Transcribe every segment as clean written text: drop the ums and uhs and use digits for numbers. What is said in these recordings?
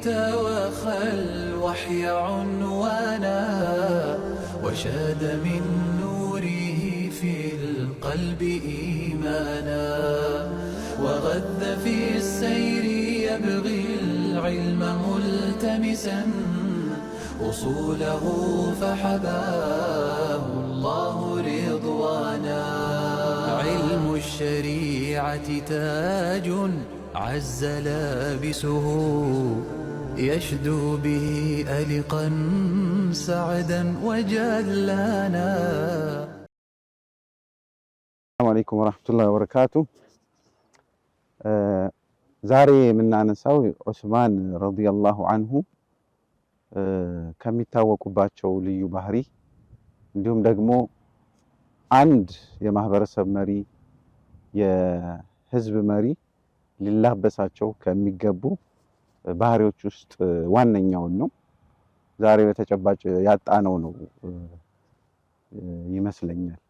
توخى الوحي عنوانا وشاد من نوره في القلب إيمانا وغذ في السير يبغي العلم ملتمسا أصوله فحباه الله رضوانا علم الشريعة تاج عز لابسه يشدو به ألقا سعدا وجلانا. السلام عليكم ورحمة الله وبركاته. زاري من نانساو عثمان رضي الله عنه ከሚታወቁባቸው ልዩ ባህሪ እንዲሁም ደግሞ አንድ የማህበረሰብ መሪ የህዝብ መሪ ሊላበሳቸው ከሚገቡ ባህሪዎች ውስጥ ዋነኛው ነው። ዛሬ በተጨባጭ ያጣነው ነው ይመስለኛል።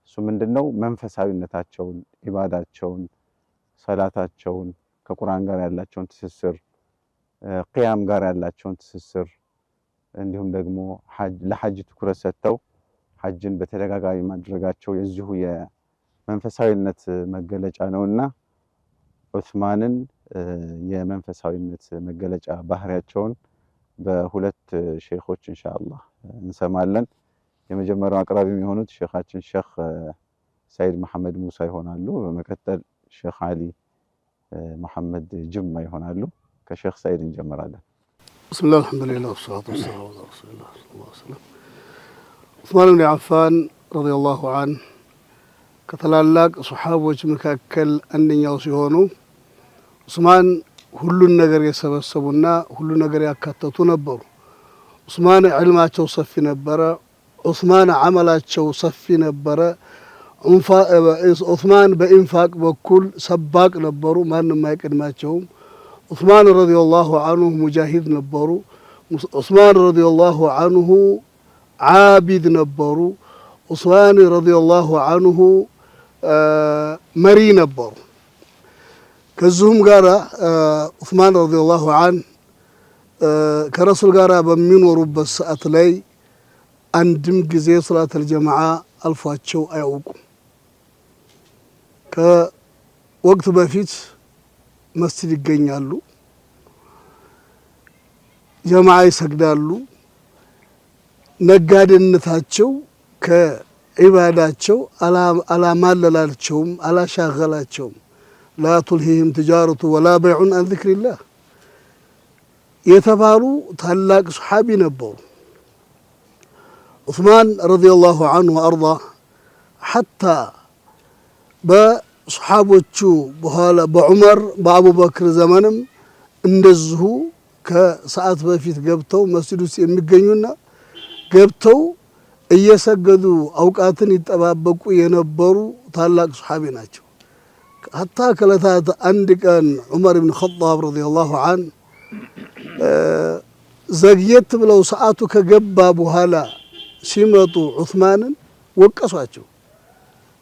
እሱ ምንድነው? መንፈሳዊነታቸውን፣ ኢባዳቸውን፣ ሰላታቸውን፣ ከቁርአን ጋር ያላቸውን ትስስር፣ ቂያም ጋር ያላቸውን ትስስር እንዲሁም ደግሞ ለሐጅ ትኩረት ሰጥተው ሐጅን በተደጋጋሚ ማድረጋቸው የዚሁ የመንፈሳዊነት መገለጫ ነውና ዑስማንን የመንፈሳዊነት መገለጫ ባህሪያቸውን በሁለት ሼኾች ኢንሻአላህ እንሰማለን። የመጀመሪያው አቅራቢ የሚሆኑት ሼኻችን ሼኽ ሰይድ መሐመድ ሙሳ ይሆናሉ። በመቀጠል ሼኽ አሊ መሐመድ ጅማ ይሆናሉ። ከሼኽ ሰይድ እንጀምራለን። بسم الله الحمد لله والصلاة والسلام على رسول الله صلى الله عليه وسلم. عثمان بن عفان رضي الله عنه كتلالاق صحابوች መካከል አንደኛው ሲሆኑ ዑስማን ሁሉን ነገር የሰበሰቡና ሁሉን ነገር ያካተቱ ነበሩ። ዑስማን ዕልማቸው ሰፊ ነበረ። ዑስማን አመላቸው ሰፊ ነበረ። ዑስማን በኢንፋቅ በኩል ሰባቅ ነበሩ። ማንም አይቀድማቸውም። ዑስማን ረዲየላሁ ዐንሁ ሙጃሂድ ነበሩ። ዑስማን ረዲየላሁ ዐንሁ ዓቢድ ነበሩ። ዑስማን ረዲየላሁ ዐንሁ መሪ ነበሩ። ከዚሁም ጋራ ዑስማን ረዲየላሁ ዐንሁ ከረሱል ጋራ በሚኖሩበት ሰዓት ላይ አንድም ጊዜ ሶላተል ጀማዓ አልፏቸው አያውቁም። ከወቅት በፊት መስጂድ ይገኛሉ፣ ጀማዓ ይሰግዳሉ። ነጋዴነታቸው ከዒባዳቸው አላማለላቸውም፣ አላሻገላቸውም። ላ ቱልሂህም ትጃረቱ ወላ በይዑን አን ዚክሪላህ የተባሉ ታላቅ ሱሐቢ ነበሩ። ዑስማን ረዲየላሁ ዐንሁ አርዳ ሐታ በሱሐቦቹ በኋላ በዑመር በአቡበክር ዘመንም እንደዚሁ ከሰዓት በፊት ገብተው መስጂድ ውስጥ የሚገኙና ገብተው እየሰገዱ አውቃትን ይጠባበቁ የነበሩ ታላቅ ሱሐቢ ናቸው። ሐታ ከለታት አንድ ቀን ዑመር ብን ኸጣብ ረዲየላሁ ዐንሁ ዘግየት ብለው ሰዓቱ ከገባ በኋላ ሲመጡ ዑስማንን ወቀሷቸው።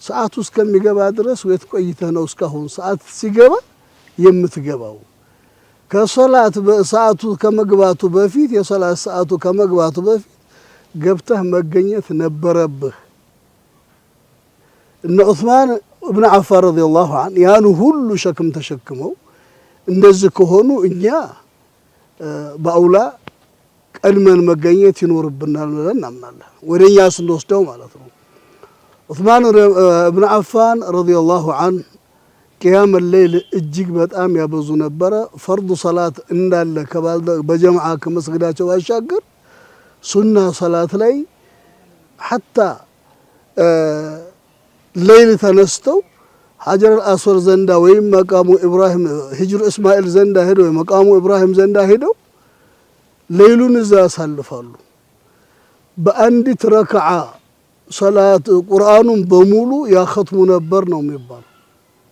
ሰዓቱ እስከሚገባ ድረስ ወይት ቆይተህ ነው እስካሁን ሰዓት ሲገባ የምትገባው? ከሶላት በሰዓቱ ከመግባቱ በፊት የሶላት ሰዓቱ ከመግባቱ በፊት ገብተህ መገኘት ነበረብህ። እነ ዑስማን ኢብኑ አፋን ረዲየላሁ ዐንሁ ያን ሁሉ ሸክም ተሸክመው እንደዚህ ከሆኑ እኛ በአውላ ቀድመን መገኘት ይኖርብናል ብለን እናምናለን። ወደኛ ስንወስደው ማለት ነው። ዑስማን ኢብኑ አፋን ረዲየላሁ ዐንሁ ቂያም ሌሊል እጅግ በጣም ያበዙ ነበረ። ፈርዱ ሰላት እንዳለ በጀማዓ ከመስገዳቸው ባሻገር ሱና ሰላት ላይ ሐታ ሌሊል ተነስተው ሐጀር አልአስወድ ዘንዳ ወይም መቃሙ ኢብራሂም ሂጅር እስማኤል ዘንዳ ሄደው መቃሙ ኢብራሂም ዘንዳ ሄደው ሌሉን እዛ ያሳልፋሉ። በአንዲት ረክዓ ሰላት ቁርአኑን በሙሉ ያختሙ ነበር ነው የሚባለው።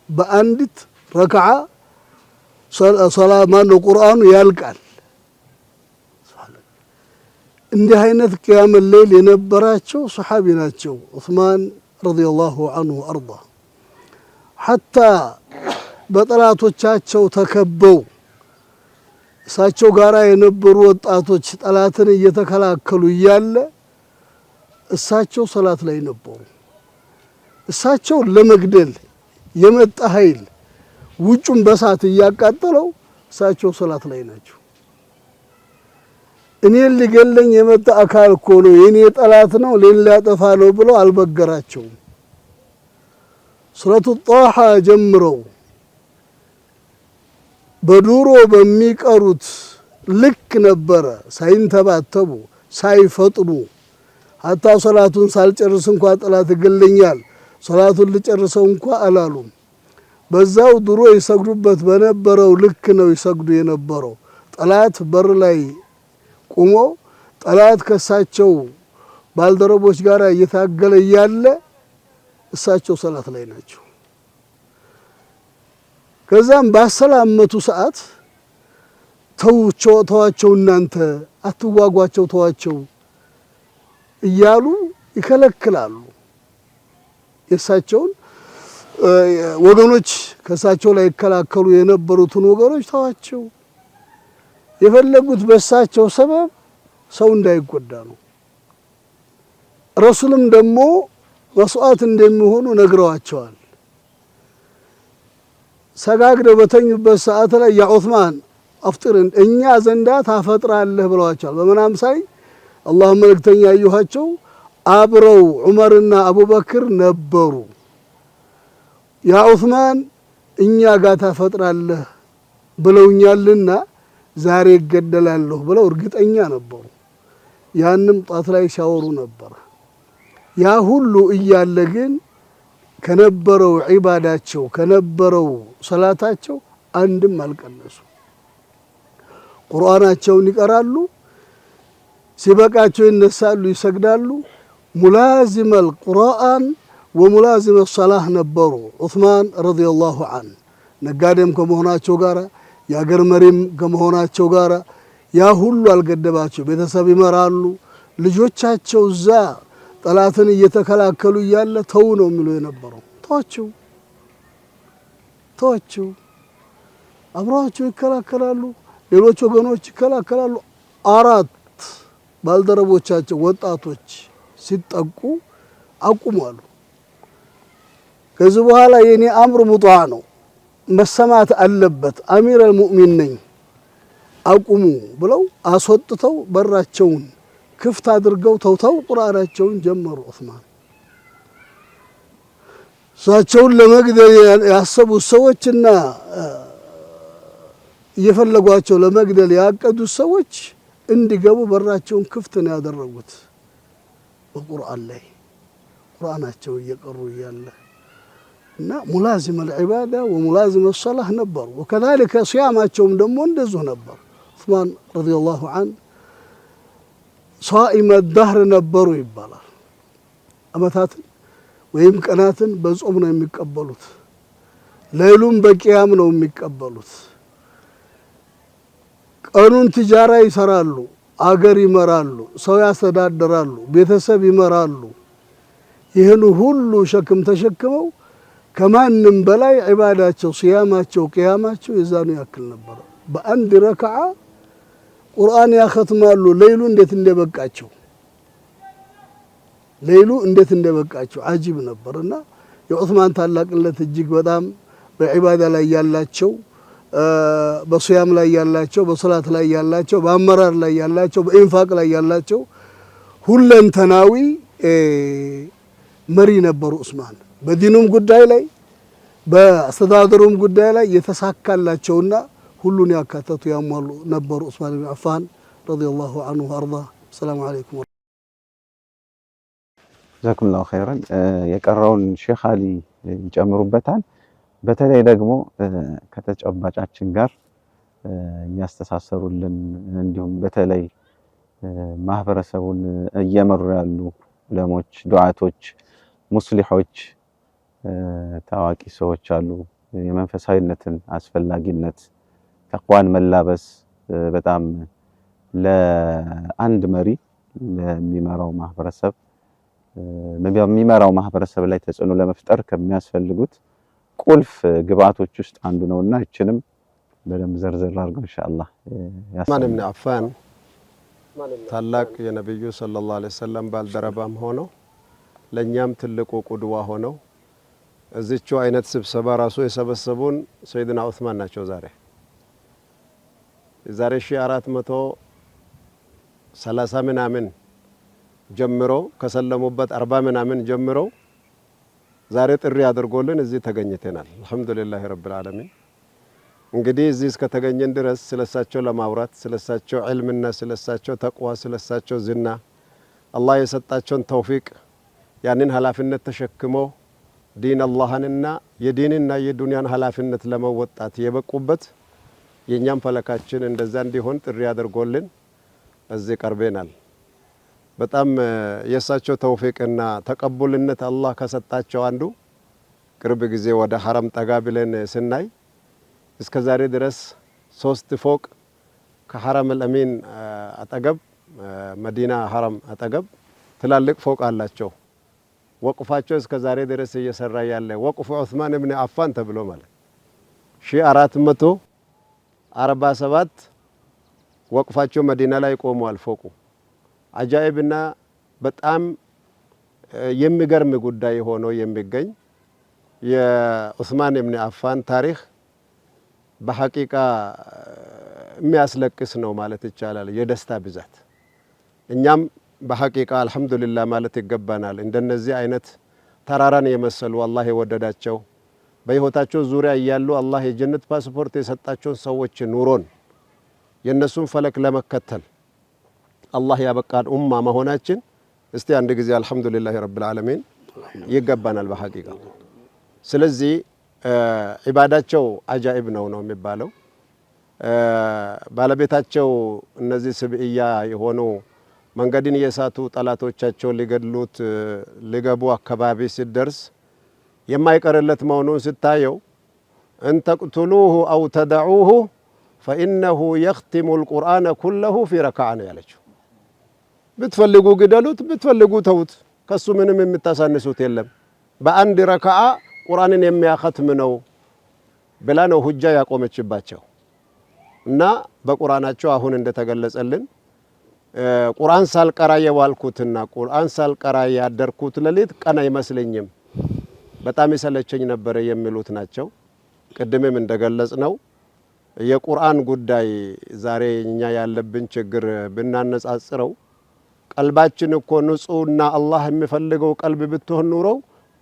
በአንዲት ረክዓ ሰላት ማነው ቁርአኑ ያልቃል። እንዲህ አይነት ቂያም ሌሊል የነበራቸው ሱሐቢ ናቸው ዑስማን ረዲየላሁ ዐንሁ አርዳ። ሐታ በጠላቶቻቸው ተከበው እሳቸው ጋራ የነበሩ ወጣቶች ጠላትን እየተከላከሉ እያለ እሳቸው ሶላት ላይ ነበሩ። እሳቸው ለመግደል የመጣ ኃይል ውጩን በሳት እያቃጠለው እሳቸው ሶላት ላይ ናቸው። እኔን ሊገለኝ የመጣ አካል እኮ ነው የኔ ጠላት ነው ሌላ ያጠፋ ነው ብለው አልበገራቸውም። ሱረቱ ጣሃ ጀምረው በዱሮ በሚቀሩት ልክ ነበረ ሳይንተባተቡ ሳይፈጥኑ ሀታ ሶላቱን ሳልጨርስ እንኳን ጠላት ይገለኛል ሶላቱን ልጨርሰው እንኳን አላሉም። በዛው ድሮ ይሰግዱበት በነበረው ልክ ነው ይሰግዱ የነበረው። ጠላት በር ላይ ቆሞ ጠላት ከሳቸው ባልደረቦች ጋር እየታገለ ያለ እሳቸው ሶላት ላይ ናቸው። ከዛም ባሰላመቱ ሰዓት ተዋቸው እናንተ አትዋጓቸው ተዋቸው እያሉ ይከለክላሉ። የሳቸውን ወገኖች ከሳቸው ላይ ይከላከሉ የነበሩትን ወገኖች ተዋቸው። የፈለጉት በሳቸው ሰበብ ሰው እንዳይጎዳ ነው። ረሱልም ደግሞ መስዋዕት እንደሚሆኑ ነግረዋቸዋል። ሰጋግደው በተኙበት ሰዓት ላይ ያ ዑስማን አፍጥርን እኛ ዘንዳ ታፈጥራለህ ብለዋቸዋል። በመናም ሳይ አላህ መልእክተኛ አዩኋቸው አብረው ዑመርና አቡበክር ነበሩ። ያ ዑስማን እኛ ጋር ታፈጥራለህ ብለውኛልና ዛሬ እገደላለሁ ብለው እርግጠኛ ነበሩ። ያንም ጧት ላይ ሲያወሩ ነበር። ያ ሁሉ እያለ ግን ከነበረው ዒባዳቸው ከነበረው ሶላታቸው አንድም አልቀነሱ። ቁርአናቸውን ይቀራሉ፣ ሲበቃቸው ይነሳሉ፣ ይሰግዳሉ። ሙላዚመል ቁርአን ወሙላዚመ ሶላህ ነበሩ። ዑስማን ረዲየላሁ ዐንሁ ነጋዴም ከመሆናቸው ጋር የአገር መሪም ከመሆናቸው ጋር ያ ሁሉ አልገደባቸው። ቤተሰብ ይመራሉ። ልጆቻቸው እዛ ጠላትን እየተከላከሉ እያለ ተው ነው የሚሉ የነበረው። ተዋቸው አብረዋቸው ይከላከላሉ። ሌሎች ወገኖች ይከላከላሉ። አራት ባልደረቦቻቸው ወጣቶች ሲጠቁ አቁሟሉ። ከዚህ በኋላ የኔ አምር ሙጣ ነው መሰማት አለበት አሚር አልሙእሚን ነኝ አቁሙ ብለው አስወጥተው በራቸውን ክፍት አድርገው ተውተው ቁርአናቸውን ጀመሩ። ዑስማን እሳቸውን ለመግደል ያሰቡት ሰዎችና እየፈለጓቸው ለመግደል ያቀዱት ሰዎች እንዲገቡ በራቸውን ክፍት ነው ያደረጉት። በቁርአን ላይ ቁርአናቸው እየቀሩ እያለ እና ሙላዚም አልዒባዳ ወሙላዚም አልሶላህ ነበሩ። ወከዛሊከ ሲያማቸውም ደግሞ እንደዚሁ ነበር። ዑስማን ረዲየላሁ ዐንሁ ሷኢመ ዳህር ነበሩ ይባላል። አመታትን ወይም ቀናትን በጾም ነው የሚቀበሉት። ሌሉም በቂያም ነው የሚቀበሉት። ቀኑን ትጃራ ይሰራሉ፣ አገር ይመራሉ፣ ሰው ያስተዳድራሉ፣ ቤተሰብ ይመራሉ። ይህን ሁሉ ሸክም ተሸክመው ከማንም በላይ ዒባዳቸው፣ ሲያማቸው፣ ቅያማቸው የዛኑ ያክል ነበር። በአንድ ረክዓ ቁርአን ያኸትማሉ። ሌሉ እንዴት እንደበቃቸው አጂብ ነበርና የዑስማን ታላቅነት እጅግ በጣም በዒባዳ ላይ ያላቸው፣ በሱያም ላይ ያላቸው፣ በሶላት ላይ ያላቸው፣ በአመራር ላይ ያላቸው፣ በኢንፋቅ ላይ ያላቸው ሁለንተናዊ መሪ ነበሩ ዑስማን። በዲኑም ጉዳይ ላይ በአስተዳደሩም ጉዳይ ላይ የተሳካላቸውና ሁሉን ያካተቱ ያሟሉ ነበሩ ዑስማን ብን አፋን ረዲየላሁ ዐንሁ ወአርዳ። ሰላሙ አለይኩም ጀዛኩሙላሁ ኸይረን። የቀረውን ሼኽ አሊ ይጨምሩበታል። በተለይ ደግሞ ከተጨባጫችን ጋር እያስተሳሰሩልን እንዲሁም በተለይ ማህበረሰቡን እየመሩ ያሉ ዑለሞች፣ ዱዓቶች፣ ሙስሊሖች፣ ታዋቂ ሰዎች አሉ። የመንፈሳዊነትን አስፈላጊነት ተቅዋን መላበስ በጣም ለአንድ መሪ ለሚመራው ማህበረሰብ ላይ ተጽዕኖ ለመፍጠር ከሚያስፈልጉት ቁልፍ ግብአቶች ውስጥ አንዱ ነውና እችንም በደንብ ዘርዘር አድርገው ኢንሻአላህ ዑስማን ኢብኑ አፋን ታላቅ የነብዩ ሰለላሁ ዐለይሂ ወሰለም ባልደረባም ሆኖ ለኛም ትልቁ ቁድዋ ሆነው እዚቹ አይነት ስብሰባ ራሱ የሰበሰቡን ሰይድና ዑስማን ናቸው። ዛሬ 1430 ምናምን ጀምሮ ከሰለሙበት 40 ምናምን ጀምሮ ዛሬ ጥሪ አድርጎልን እዚህ ተገኝተናል። አልহামዱሊላህ ረብል ዓለሚን። እንግዲህ እዚህ እስከ ተገኘን ድረስ ስለሳቸው ለማውራት ስለሳቸው ዒልምና ስለሳቸው ተቅዋ ስለሳቸው ዝና አላህ የሰጣቸውን ተውፊቅ ያንን ኃላፊነት ተሸክሞ ዲን አላህንና የዲንና የዱንያን ኃላፊነት ለመወጣት የበቁበት የኛም ፈለካችን እንደዛ እንዲሆን ጥሪ አድርጎልን እዚህ ቀርበናል። በጣም የሳቸው ተውፊቅና ተቀቡልነት አላህ ከሰጣቸው አንዱ ቅርብ ጊዜ ወደ ሐረም ጠጋ ብለን ስናይ እስከ ዛሬ ድረስ 3 ፎቅ ከሐረም አልአሚን አጠገብ መዲና ሐረም አጠገብ ትላልቅ ፎቅ አላቸው። ወቅፋቸው እስከ ዛሬ ድረስ እየሰራ ያለ ወቅፉ ዑስማን ኢብኑ አፋን ተብሎ ማለት 1447 ወቅፋቸው መዲና ላይ ቆሟል ፎቁ። አጃኢብና በጣም የሚገርም ጉዳይ ሆኖ የሚገኝ የዑስማን ኢብኑ አፋን ታሪክ በሐቂቃ የሚያስለቅስ ነው ማለት ይቻላል። የደስታ ብዛት እኛም በሐቂቃ አልহামዱሊላህ ማለት ይገባናል። እንደነዚህ አይነት ተራራን የመሰሉ አላህ የወደዳቸው በህይወታቸው ዙሪያ እያሉ አላህ የጀነት ፓስፖርት የሰጣቸውን ሰዎች ኑሮን የነሱን ፈለክ ለመከተል አላህ ያበቃን ኡማ መሆናችን እስቲ አንድ ጊዜ አልহামዱሊላህ ረብል ዓለሚን ይገባናል በሐቂቃ። ስለዚህ ኢባዳቸው አጃኢብ ነው የሚባለው። ባለቤታቸው እነዚህ ስብዕያ የሆኑ መንገድን የሳቱ ጠላቶቻቸው ሊገድሉት ሊገቡ አካባቢ ሲደርስ የማይቀርለት መሆኑን ስታየው እንተቅቱሉሁ አው ተደዑሁ ፈኢነሁ የኽቲሙ አልቁርአነ ኩለሁ ፊ ረክዓ ነው ያለችው። ብትፈልጉ ግደሉት፣ ብትፈልጉ ተውት፣ ከሱ ምንም የምታሳንሱት የለም፣ በአንድ ረክዓ ቁርአንን የሚያኸትም ነው ብላ ነው ሁጃ ያቆመችባቸው። እና በቁርአናቸው አሁን እንደተገለጸልን ቁርአን ሳልቀራ የዋልኩትና ቁርአን ሳልቀራ ያደርኩት ሌሊት ቀን አይመስለኝም በጣም ይሰለቸኝ ነበር የሚሉት ናቸው። ቅድምም እንደገለጽ ነው የቁርአን ጉዳይ ዛሬ እኛ ያለብን ችግር ብናነጻጽረው ቀልባችን እኮ ንጹህና አላህ የሚፈልገው ቀልብ ብትሆን ኑሮ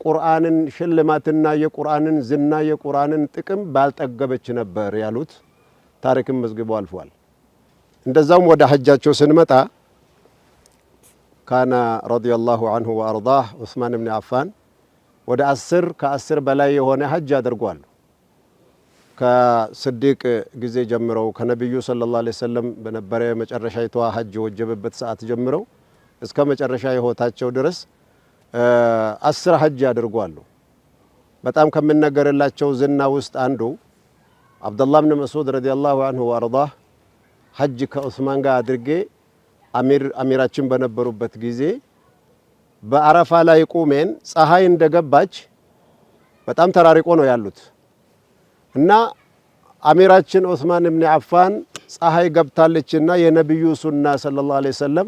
ቁርአንን ሽልማትና የቁርአንን ዝና የቁርአንን ጥቅም ባልጠገበች ነበር ያሉት ታሪክም መዝግቦ አልፏል። እንደዛውም ወደ ሐጃቸው ስንመጣ ካና ረዲየላሁ ዐንሁ ወአርዳህ ዑስማን ኢብኑ አፋን ወደ 10 በላይ የሆነ ሐጅ አድርጓል። ከስዲቅ ጊዜ ጀምረው ከነብዩ ሰለላሁ ዐለይሂ ወሰለም በነበረ መጨረሻይቷ ሐጅ ወጀበበት ሰዓት ጀምረው እስከ መጨረሻ ህይወታቸው ድረስ 10 ሐጅ አድርጓሉ። በጣም ከሚነገርላቸው ዝና ውስጥ አንዱ አብዱላህ ኢብኑ መስዑድ ረዲየላሁ ዐንሁ ወአርዳህ ሐጅ ከዑስማን ጋር አድርጌ አሚራችን በነበሩበት ጊዜ በአረፋ ላይ ቁሜን ፀሐይ እንደገባች በጣም ተራርቆ ነው ያሉት እና አሚራችን ዑስማን ኢብኑ አፋን ፀሐይ ገብታለችና የነብዩ ሱና ሰለላሁ ዐለይሂ ወሰለም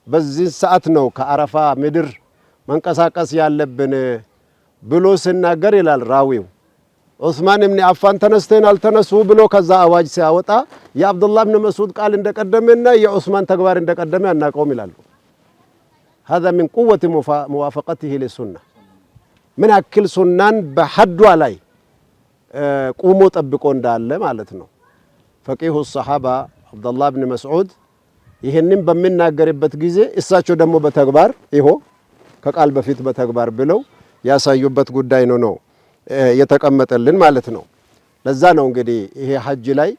በዚህ ሰዓት ነው ከአረፋ ምድር መንቀሳቀስ ያለብን ብሎ ሲናገር ይላል ራዊው ዑስማን ኢብኑ አፋን ተነስተናል ተነሱ ብሎ ከዛ አዋጅ ሲያወጣ የአብዱላህ ኢብኑ መስዑድ ቃል እንደቀደመና የዑስማን ተግባር እንደቀደመ አናቀውም ይላሉ። هذا من قوة موافقته للسنة من أكل سنان بحد علي قوموا طبقوا እንዳለ ማለት ነው። فقيه الصحابة عبد الله بن مسعود ይሄንን በሚናገርበት ጊዜ እሳቸው ደግሞ በተግባር ይሆ ከቃል በፊት በተግባር ብለው ያሳዩበት ጉዳይ ነው የተቀመጠልን ማለት ነው። ለዛ ነው እንግዲህ ይሄ ሐጅ ላይ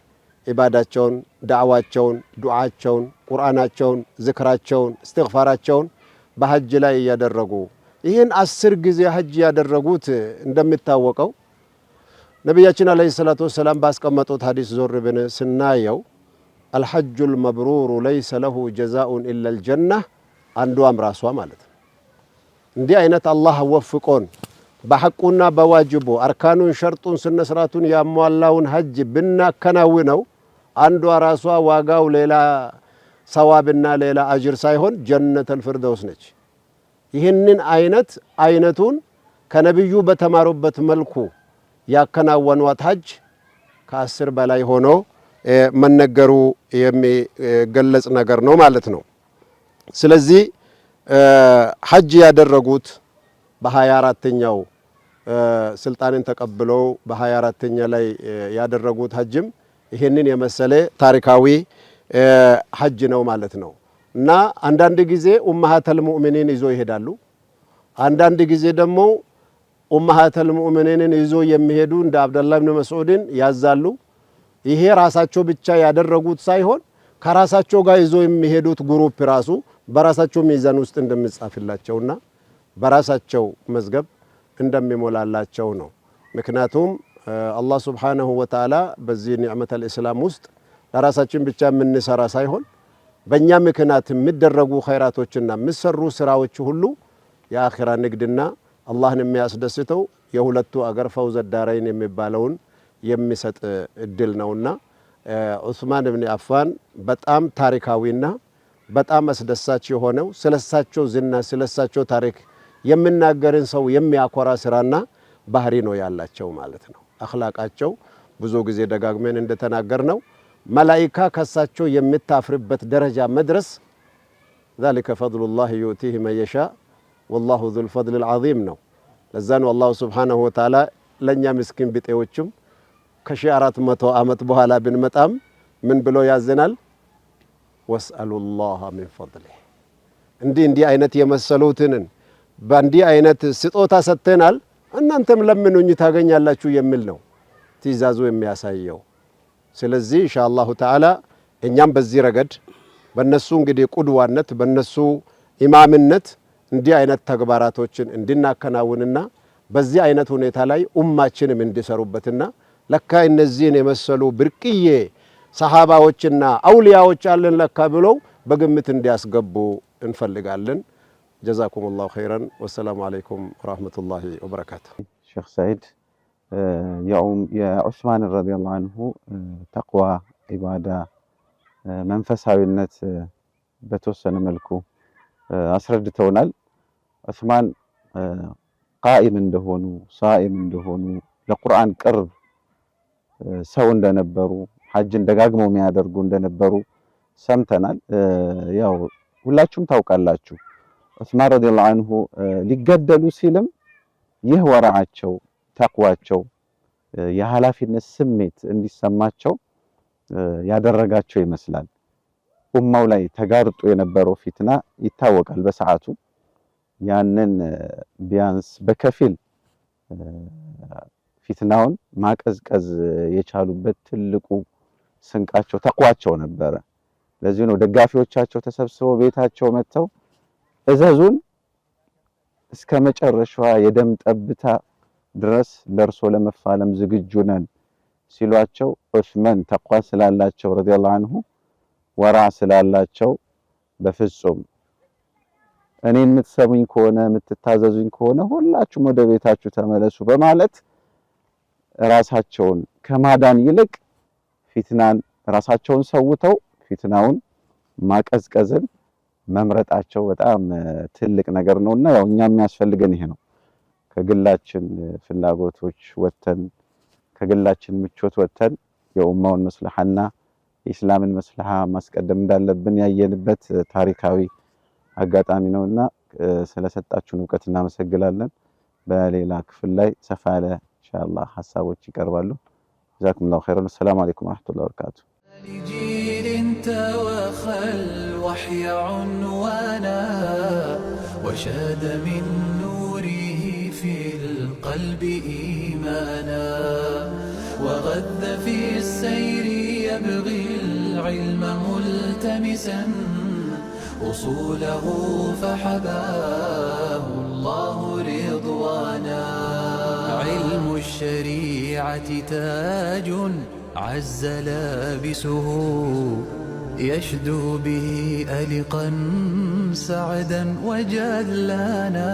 ኢባዳቸውን ዳዕዋቸውን ዱዓቸውን ቁርአናቸውን ዝክራቸውን እስትግፋራቸውን በሐጅ ላይ ያደረጉ ይሄን 10 ጊዜ ሐጅ ያደረጉት እንደሚታወቀው ነብያችን አለይሂ ሰላቱ ወሰለም ባስቀመጡት ሐዲስ ዞር ብን ስናየው الحج المبرور ليس له جزاء إلا الجنة አንዱ አምራሷ ማለት ነው። እንዲህ አይነት አላህ ወፍቆን በሐቁና በዋጅቡ አርካኑን ሸርጡን ስነስርዓቱን ያሟላውን ሐጅ ብናከናውነው አንዷ ራሷ ዋጋው ሌላ ሰዋብና ሌላ አጅር ሳይሆን ጀነተል ፊርደውስ ነች። ይህንን አይነቱን ከነብዩ በተማሩበት መልኩ ያከናወኗት ሐጅ ከ10 በላይ ሆኖ መነገሩ የሚገለጽ ነገር ነው ማለት ነው። ስለዚህ ሐጅ ያደረጉት በ24ኛው ስልጣንን ተቀብለው በ24ኛ ላይ ያደረጉት ሐጅም ይህንን የመሰለ ታሪካዊ ሐጅ ነው ማለት ነው። እና አንዳንድ ጊዜ ኡመሃተል ሙእሚኒን ይዞ ይሄዳሉ። አንዳንድ ጊዜ ደግሞ ኡመሃተል ሙእሚኒንን ይዞ የሚሄዱ እንደ አብደላህ ኢብኑ መስዑድን ያዛሉ። ይሄ ራሳቸው ብቻ ያደረጉት ሳይሆን ከራሳቸው ጋር ይዞ የሚሄዱት ግሩፕ ራሱ በራሳቸው ሚዛን ውስጥ እንደሚጻፍላቸውና በራሳቸው መዝገብ እንደሚሞላላቸው ነው። ምክንያቱም አላህ ሱብሓነሁ ወተዓላ በዚህ ኒዕመተል ኢስላም ውስጥ ለራሳችን ብቻ የምንሰራ ሳይሆን በእኛ ምክንያት የሚደረጉ ኸይራቶችና የሚሰሩ ስራዎች ሁሉ የአኺራ ንግድና አላህን የሚያስደስተው የሁለቱ አገር ፈውዘ ዳረይን የሚባለውን የሚሰጥ እድል ነውና ዑስማን ኢብኑ አፋን በጣም ታሪካዊና በጣም አስደሳች የሆነው ስለሳቸው ዝና ስለሳቸው ታሪክ የሚናገርን ሰው የሚያኮራ ስራና ባህሪ ነው ያላቸው ማለት ነው። አኽላቃቸው ብዙ ጊዜ ደጋግመን እንደተናገርነው መላኢካ ከሳቸው የምታፍርበት ደረጃ መድረስ ذلك فضل الله يؤتيه من يشاء والله ذو الفضل العظيم ነው። ለዛ ነው አላህ ሱብሓነሁ ወተዓላ ለኛ ምስኪን ቢጤዎችም ከ1400 ዓመት በኋላ ብንመጣም ምን ብሎ ያዘናል? ወስአሉላህ ሚን ፈድሊህ እንዲህ አይነት የመሰሉትን በእንዲህ አይነት ስጦታ ሰጥተናል እናንተም ለምኑኝ ታገኛላችሁ የሚል ነው ትእዛዙ የሚያሳየው። ስለዚህ ኢንሻአላሁ ተዓላ እኛም በዚህ ረገድ በነሱ እንግዲህ ቁድዋነት በነሱ ኢማምነት እንዲህ አይነት ተግባራቶችን እንድናከናውንና በዚህ አይነት ሁኔታ ላይ ኡማችንም እንዲሰሩበትና ለካ እነዚህን የመሰሉ ብርቅዬ ሰሃባዎችና አውሊያዎች አለን ለካ ብለው በግምት እንዲያስገቡ እንፈልጋለን። ጀዛኩሙላሁ ኸይረን ወሰላሙ አለይኩም ወራህመቱላሂ ወበረካቱ። ሼክ ሰዒድ የዑስማን ረዲየላሁ አንሁ ተቅዋ፣ ኢባዳ፣ መንፈሳዊነት በተወሰነ መልኩ አስረድተውናል። ዑስማን ቃኢም እንደሆኑ ሳኢም እንደሆኑ ለቁርአን ቅርብ ሰው እንደነበሩ ሐጅን ደጋግመው የሚያደርጉ እንደነበሩ ሰምተናል። ያው ሁላችሁም ታውቃላችሁ ዑስማን ረዲየላሁ አንሁ ሊገደሉ ሲልም ይህ ወራዓቸው ተቅዋቸው የኃላፊነት ስሜት እንዲሰማቸው ያደረጋቸው ይመስላል። ኡማው ላይ ተጋርጦ የነበረው ፊትና ይታወቃል በሰዓቱ። ያንን ቢያንስ በከፊል ፊትናውን ማቀዝቀዝ የቻሉበት ትልቁ ስንቃቸው ተቅዋቸው ነበረ። ለዚህ ነው ደጋፊዎቻቸው ተሰብስበው ቤታቸው መጥተው እዘዙን እስከ መጨረሻዋ የደም ጠብታ ድረስ ለርሶ ለመፋለም ዝግጁ ነን ሲሏቸው ዑስማን ተቅዋ ስላላቸው ረዲየላሁ አንሁ ወራ ስላላቸው በፍጹም እኔ የምትሰሙኝ ከሆነ የምትታዘዙኝ ከሆነ ሁላችሁም ወደ ቤታችሁ ተመለሱ በማለት ራሳቸውን ከማዳን ይልቅ ፊትናን ራሳቸውን ሰውተው ፊትናውን ማቀዝቀዝን መምረጣቸው በጣም ትልቅ ነገር ነውና ያው እኛ የሚያስፈልገን ይሄ ነው። ከግላችን ፍላጎቶች ወተን ከግላችን ምቾት ወተን የኡማውን መስለሐና የእስላምን መስለሐ ማስቀደም እንዳለብን ያየንበት ታሪካዊ አጋጣሚ ነውና ስለሰጣችሁን ዕውቀት እናመሰግናለን። በሌላ ክፍል ላይ ሰፋ ያለ ኢንሻአላህ ሐሳቦች ይቀርባሉ። ጀዛኩሙላሁ ኸይረን። ሰላም አለይኩም ወራህመቱላሂ ወበረካቱ። لجيل توخى الوحي عنوانا وشاد من نوره في القلب إيمانا وغذ في السير يبغي العلم ملتمسا أصوله فحباه الله رضوانا علم الشريعة تاج عز لابسه يشدو به ألقا سعدا وجلانا